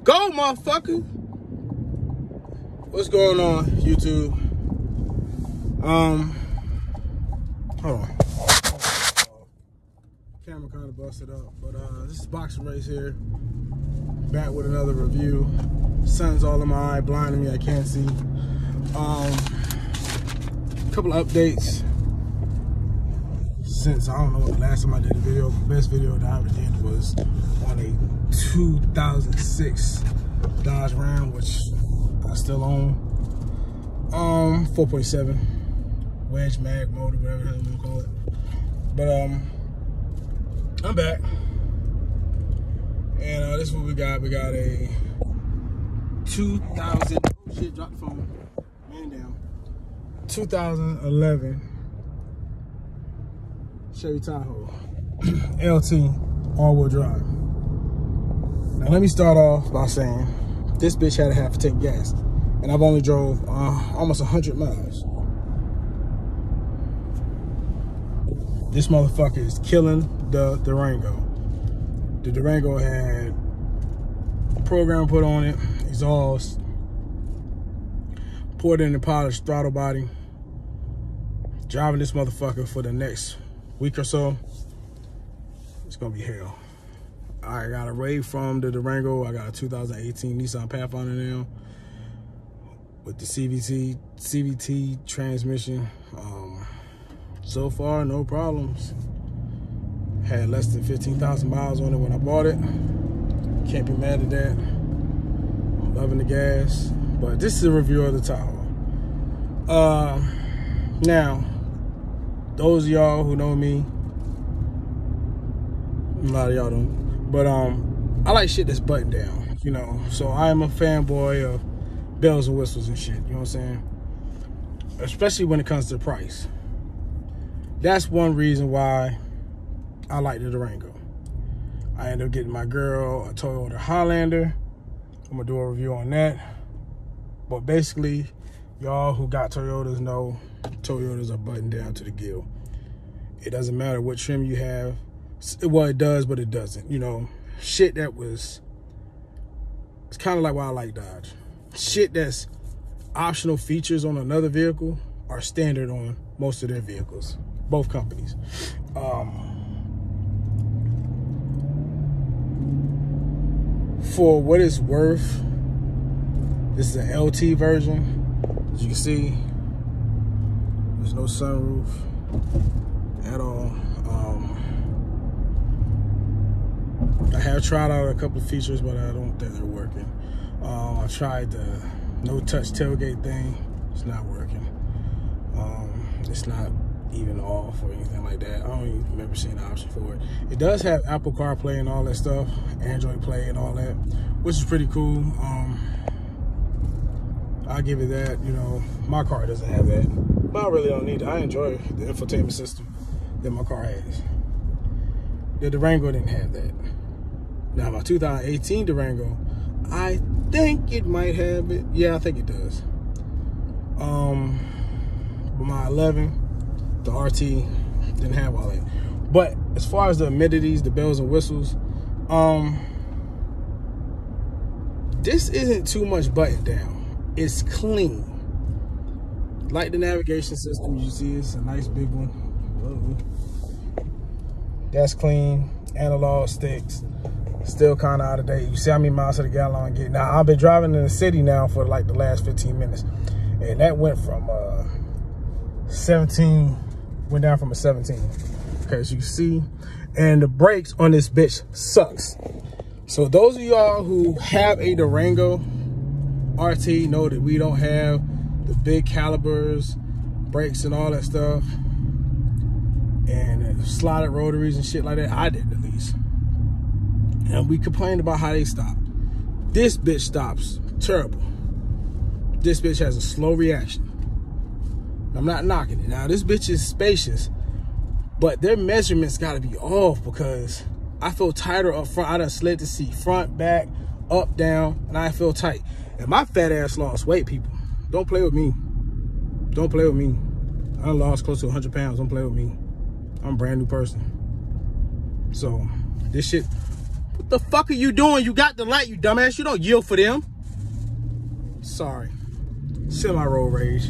Go, motherfucker. What's going on, YouTube? Hold on. Camera kind of busted up, but this is Boxing Race here. Back with another review. Sun's all in my eye, blinding me. I can't see. Couple of updates. Since I don't know the last time I did a video, the best video that I ever did was on a 2006 Dodge Ram, which I still own. 4.7 wedge mag motor, whatever the hell you want to call it. But I'm back, and this is what we got. We got a 2000. Oh shit! Drop the phone. Man down. 2011 Chevrolet Tahoe LT all-wheel drive. Now let me start off by saying this bitch had to have to take gas, and I've only drove almost 100 miles. This motherfucker is killing the Durango. The Durango had a program put on it, exhaust, poured in the polished throttle body. Driving this motherfucker for the next week or so, it's gonna be hell. I got away from the Durango. I got a 2018 Nissan Pathfinder now with the CVT transmission. So far, no problems. Had less than 15,000 miles on it when I bought it. Can't be mad at that. Loving the gas. But this is a review of the Tahoe. Now, those of y'all who know me, a lot of y'all don't, but I like shit that's buttoned down, you know. So I am a fanboy of bells and whistles and shit, you know what I'm saying? Especially when it comes to the price. That's one reason why I like the Durango. I ended up getting my girl a Toyota Highlander. I'm gonna do a review on that. But basically, y'all who got Toyotas know Toyotas are buttoned down to the gill. It doesn't matter what trim you have. Well, it does, but it doesn't. You know, shit that was, it's kind of like why I like Dodge. Shit that's optional features on another vehicle are standard on most of their vehicles, both companies. For what it's worth, this is an LT version. As you can see, there's no sunroof at all. I have tried out a couple of features, but I don't think they're working. I tried the no-touch tailgate thing. It's not working. It's not even off or anything like that. I don't even remember seeing an option for it. It does have Apple CarPlay and all that stuff, Android Play and all that, which is pretty cool. I'll give it that. You know, my car doesn't have that, but I really don't need it. I enjoy the infotainment system that my car has. The Durango didn't have that. Now, my 2018 Durango, I think it might have it. Yeah, I think it does. But my 11, the RT, didn't have all that. But as far as the amenities, the bells and whistles, this isn't too much button down. It's clean. Like the navigation system, you see it's a nice big one. Whoa. That's clean. Analog sticks. Still kind of out of date. You see how many miles to the gallon I get. Now, I've been driving in the city now for like the last 15 minutes. And that went from 17, went down from a 17. Okay, as you can see. And the brakes on this bitch sucks. So those of y'all who have a Durango RT know that we don't have the big calipers, brakes and all that stuff. And slotted rotaries and shit like that. I did, at least. And we complained about how they stop. This bitch stops terrible. This bitch has a slow reaction. I'm not knocking it. Now, this bitch is spacious, but their measurements got to be off because I feel tighter up front. I done slid the seat front, back, up, down, and I feel tight. And my fat ass lost weight, people. Don't play with me. Don't play with me. I lost close to 100 pounds. Don't play with me. I'm a brand new person. So, this shit What the fuck are you doing? You got the light, you dumbass. You don't yield for them. Sorry. Semi-road rage.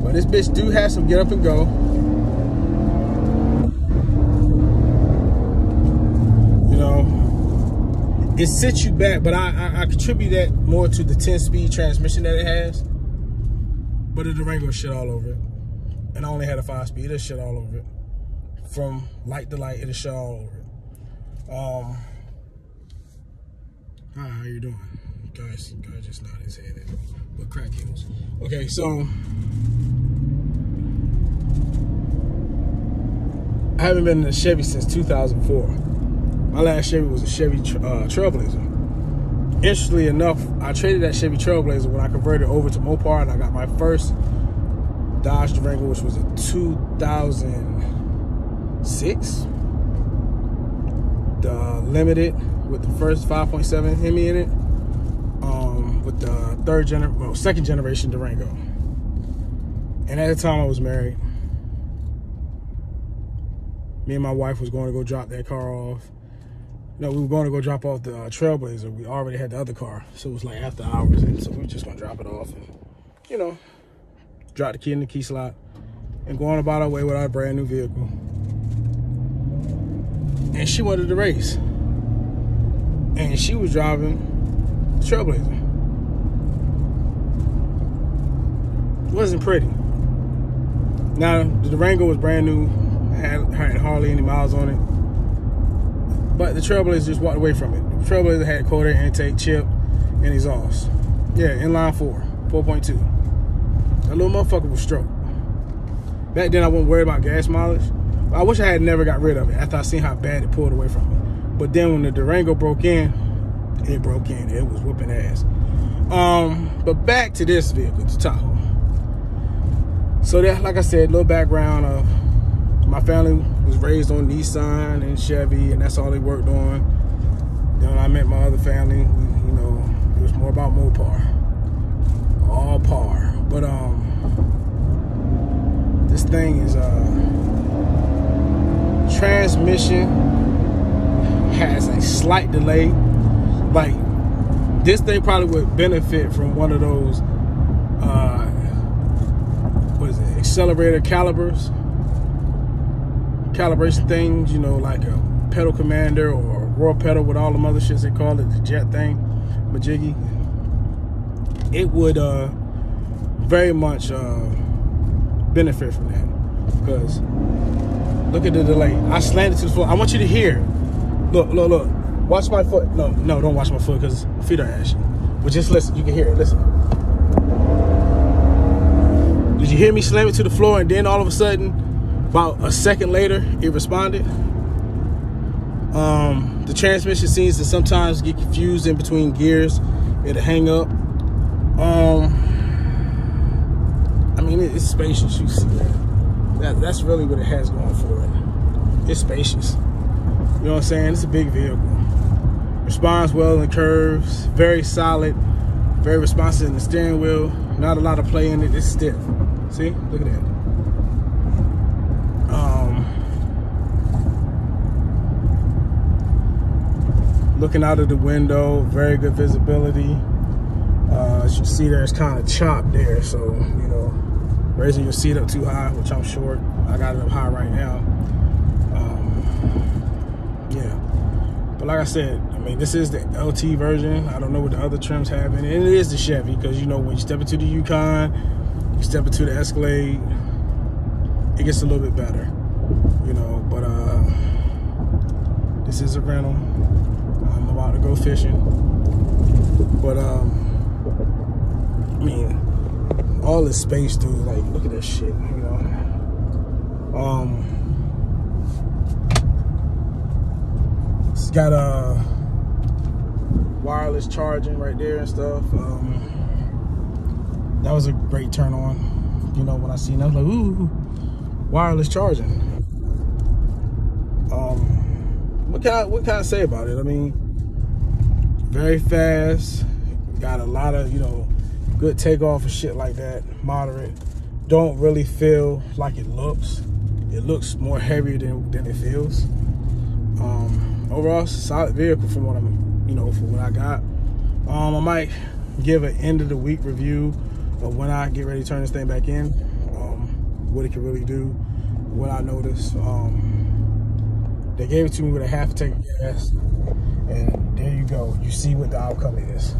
But this bitch do have some get up and go. You know, it sits you back, but I contribute that more to the 10-speed transmission that it has. But the Durango shit all over it. And I only had a 5-speed. It'll shit all over it. From light to light, it'll shit all over it. Hi, how you doing? Guys just nodded his head at me. But crack heels. Okay, so I haven't been in a Chevy since 2004. My last Chevy was a Chevy Trailblazer. Interestingly enough, I traded that Chevy Trailblazer when I converted over to Mopar, and I got my first Dodge Durango, which was a 2006. The Limited with the first 5.7 Hemi in it. With the second generation Durango. And at the time I was married. Me and my wife was going to go drop that car off. No, we were going to go drop off the Trailblazer. We already had the other car, so it was like after hours, and so we were just gonna drop it off and, you know, drop the key in the key slot and go on about our way with our brand new vehicle. And she wanted to race, and she was driving the Trailblazer. It wasn't pretty. Now the Durango was brand new, had hardly any miles on it. But the Trailblazer just walked away from it. The Trailblazer had quarter intake, chip, and exhaust. Yeah, inline 4.2. That little motherfucker was stroked. Back then, I wasn't worried about gas mileage. I wish I had never got rid of it after I seen how bad it pulled away from me. But then when the Durango broke in, it broke in. It was whooping ass. But back to this vehicle, the Tahoe. So that, like I said, a little background of my family was raised on Nissan and Chevy, and that's all they worked on. Then when I met my other family, you know, it was more about Mopar. All par. But this thing is transmission has a slight delay. Like, this thing probably would benefit from one of those what is it, accelerator calibration things, you know, like a pedal commander or a raw pedal with all the other shits they call it, the jet thing, majiggy. It would very much benefit from that, because look at the delay. I slammed it to the floor. I want you to hear. Look. Watch my foot. No, don't watch my foot, because my feet are ashy. But just listen. You can hear it. Listen. Did you hear me slam it to the floor, and then all of a sudden, about a second later, it responded? The transmission seems to sometimes get confused in between gears. It'll hang up. I mean, it's spacious. You see that? That's really what it has going for it. It's spacious. You know what I'm saying? It's a big vehicle. Responds well in curves. Very solid. Very responsive in the steering wheel. Not a lot of play in it. It's stiff. See? Look at that. Looking out of the window, very good visibility. As you see there, it's kind of chopped there, so, you know, raising your seat up too high, which I'm short. I got it up high right now. Yeah. But like I said, I mean, this is the LT version. I don't know what the other trims have in it. And it is the Chevy, because, you know, when you step into the Yukon, you step into the Escalade, it gets a little bit better, you know. But this is a rental. I'm about to go fishing. But I mean, all this space, dude. Like, look at this shit, you know. It's got a wireless charging right there and stuff. That was a great turn on, you know, when I seen it. I was like, ooh, wireless charging. What can I say about it? I mean, very fast. Got a lot of, you know, good takeoff and shit like that. Moderate. Don't really feel like it looks. It looks more heavier than it feels. overall, it's a solid vehicle from what I'm, from what I got. I might give an end of the week review of when I get ready to turn this thing back in, what it can really do, what I noticed. They gave it to me with a half a tank of gas, and there you go. You see what the outcome is.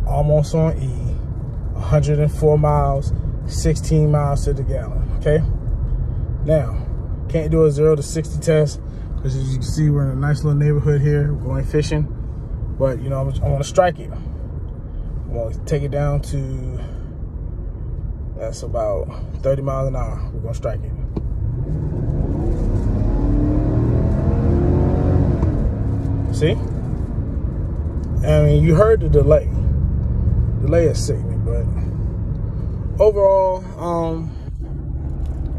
Almost on E, 104 miles, 16 miles to the gallon, okay? Now, can't do a 0 to 60 test, because as you can see, we're in a nice little neighborhood here. We're going fishing, but, I want to strike it. I want to take it down to, that's about 30 miles an hour. We're going to strike it. See? I mean, you heard the delay. Delay is sickening, but overall,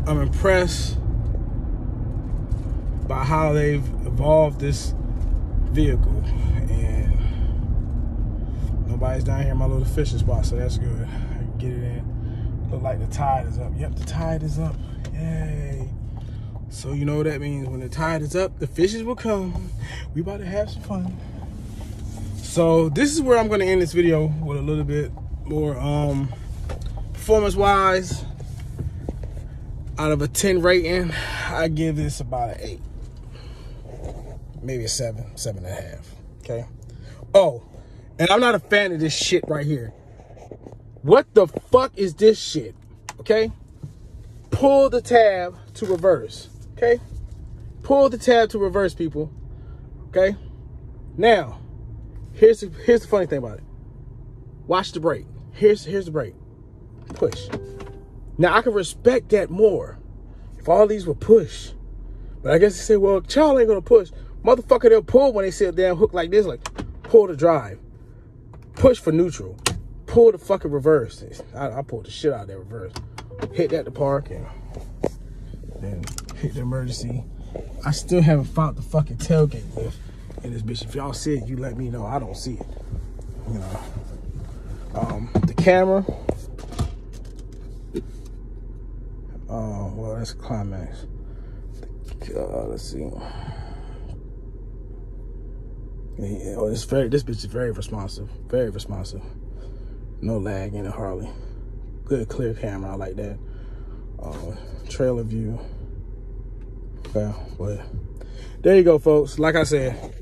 I'm impressed by how they've evolved this vehicle, and nobody's down here in my little fishing spot, so that's good. I can get it in. Look like the tide is up. Yep, the tide is up. Yay. So you know what that means. When the tide is up, the fishes will come. We about to have some fun. So this is where I'm going to end this video, with a little bit more performance-wise. Out of a 10 rating, I give this about an 8. Maybe a 7, 7.5. Okay. Oh, and I'm not a fan of this shit right here. What the fuck is this shit? Okay. Pull the tab to reverse. Okay. Pull the tab to reverse, people. Okay. Now, here's the funny thing about it. Watch the brake. Here's the brake. Push. Now, I can respect that more if all these were push. But I guess they say, well, child ain't going to push. Motherfucker, they'll pull when they see a damn hook like this. Like, pull to drive. Push for neutral. Pull the fucking reverse. I pulled the shit out of that reverse. Hit that to park and then hit the emergency. I still haven't found the fucking tailgate lift in this bitch. If y'all see it, you let me know. I don't see it. The camera. Well, that's a climax. Let's see. Yeah, this bitch is very responsive. Very responsive. No lag in it hardly. Good clear camera. I like that. Trailer view. Okay, but there you go, folks. Like I said,